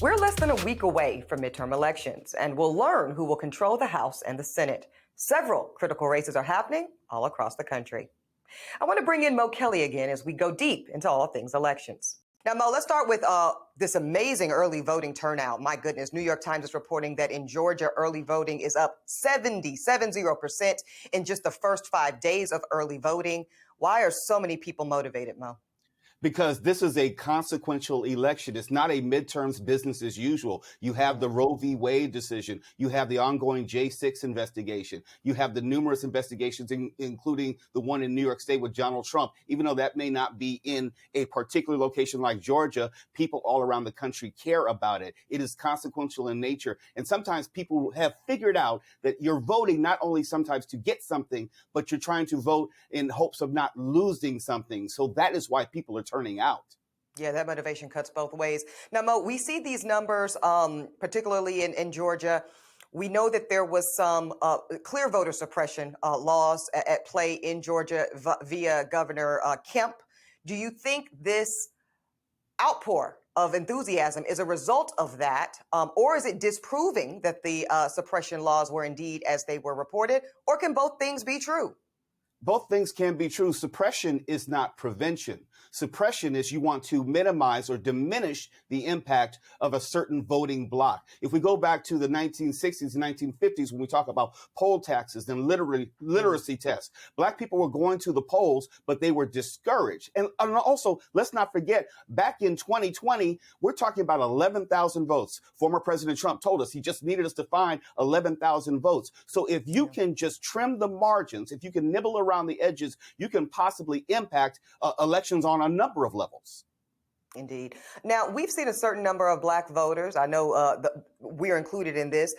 We're less than a week away from midterm elections, and we'll learn who will control the House and the Senate. Several critical races are happening all across the country. I want to bring in Mo Kelly again as we go deep into all things elections. Now, Mo, let's start with this amazing early voting turnout. My goodness, New York Times is reporting that in Georgia, early voting is up 70% in just the first 5 days of early voting. Why are so many people motivated, Mo? Because this is a consequential election. It's not a midterms business as usual. You have the Roe v. Wade decision. You have the ongoing J6 investigation. You have the numerous investigations, including the one in New York State with Donald Trump. Even though that may not be in a particular location like Georgia, people all around the country care about it. It is consequential in nature. And sometimes people have figured out that you're voting not only sometimes to get something, but you're trying to vote in hopes of not losing something. So that is why people are turning out. Yeah, that motivation cuts both ways. Now, Mo, we see these numbers, particularly in Georgia. We know that there was some clear voter suppression laws at play in Georgia via Governor Kemp. Do you think this outpour of enthusiasm is a result of that, or is it disproving that the suppression laws were indeed as they were reported, or can both things be true? Both things can be true. Suppression is not prevention. Suppression is you want to minimize or diminish the impact of a certain voting bloc. If we go back to the 1960s and 1950s, when we talk about poll taxes and literacy tests, Black people were going to the polls, but they were discouraged. And also, let's not forget, back in 2020, we're talking about 11,000 votes. Former President Trump told us he just needed us to find 11,000 votes. So if you can just trim the margins, if you can nibble around the edges, you can possibly impact elections on a number of levels. Indeed. Now, we've seen a certain number of Black voters. I know we are included in this.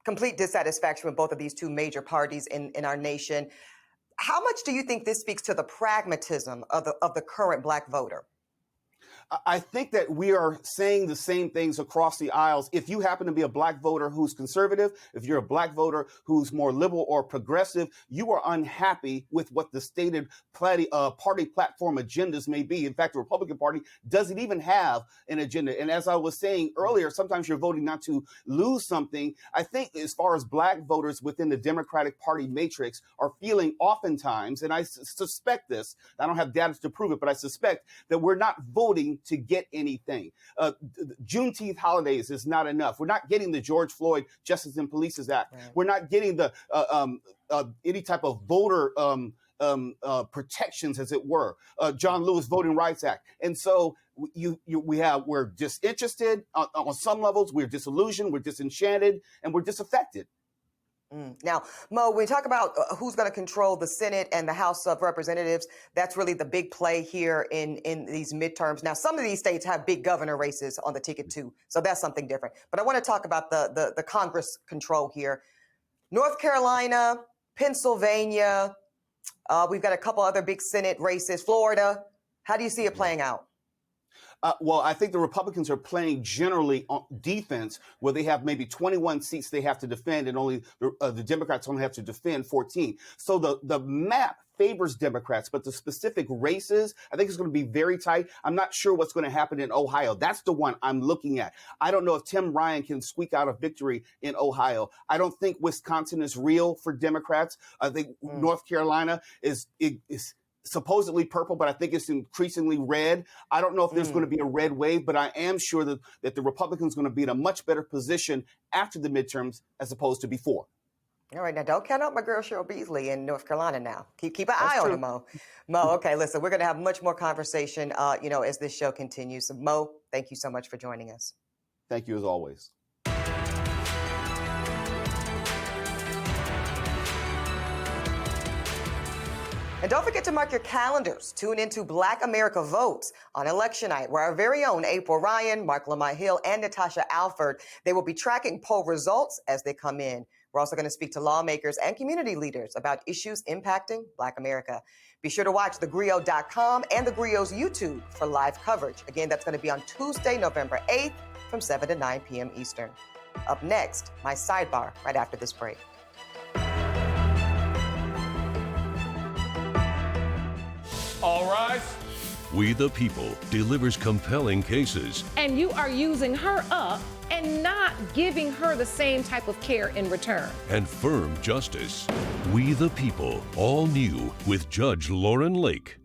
Complete dissatisfaction with both of these two major parties in our nation. How much do you think this speaks to the pragmatism of the current Black voter? I think that we are saying the same things across the aisles. If you happen to be a Black voter who's conservative, if you're a Black voter who's more liberal or progressive, you are unhappy with what the stated party platform agendas may be. In fact, the Republican Party doesn't even have an agenda. And as I was saying earlier, sometimes you're voting not to lose something. I think as far as Black voters within the Democratic Party matrix are feeling oftentimes, and I suspect this, I don't have data to prove it, but I suspect that we're not voting to get anything. Juneteenth holidays is not enough. We're not getting the George Floyd Justice and Police Act. Right. We're not getting the any type of voter protections, as it were. John Lewis Voting Rights Act. And so we're disinterested on some levels. We're disillusioned. We're disenchanted, and we're disaffected. Now, Mo, when we talk about who's going to control the Senate and the House of Representatives, that's really the big play here in these midterms. Now, some of these states have big governor races on the ticket, too. So that's something different. But I want to talk about the Congress control here. North Carolina, Pennsylvania, we've got a couple other big Senate races. Florida. How do you see it playing out? Well, I think the Republicans are playing generally on defense, where they have maybe 21 seats they have to defend, and only the Democrats only have to defend 14. So the map favors Democrats, but the specific races, I think it's going to be very tight. I'm not sure what's going to happen in Ohio. That's the one I'm looking at. I don't know if Tim Ryan can squeak out a victory in Ohio. I don't think Wisconsin is real for Democrats. I think North Carolina is supposedly purple, but I think it's increasingly red. I don't know if there's going to be a red wave, but I am sure that the Republicans are going to be in a much better position after the midterms as opposed to before. All right, now don't count out my girl Cheryl Beasley in North Carolina now. Keep an eye on her, Mo. Mo, okay, listen, we're going to have much more conversation, as this show continues. So, Mo, thank you so much for joining us. Thank you as always. And don't forget to mark your calendars. Tune into Black America Votes on election night, where our very own April Ryan, Mark Lamont Hill, and Natasha Alford, they will be tracking poll results as they come in. We're also going to speak to lawmakers and community leaders about issues impacting Black America. Be sure to watch thegrio.com and the Grio's YouTube for live coverage. Again, that's going to be on Tuesday, November 8th from 7 to 9 p.m. Eastern. Up next, my sidebar right after this break. All rise. We the People delivers compelling cases. And you are using her up and not giving her the same type of care in return. And firm justice. We the People, all new with Judge Lauren Lake.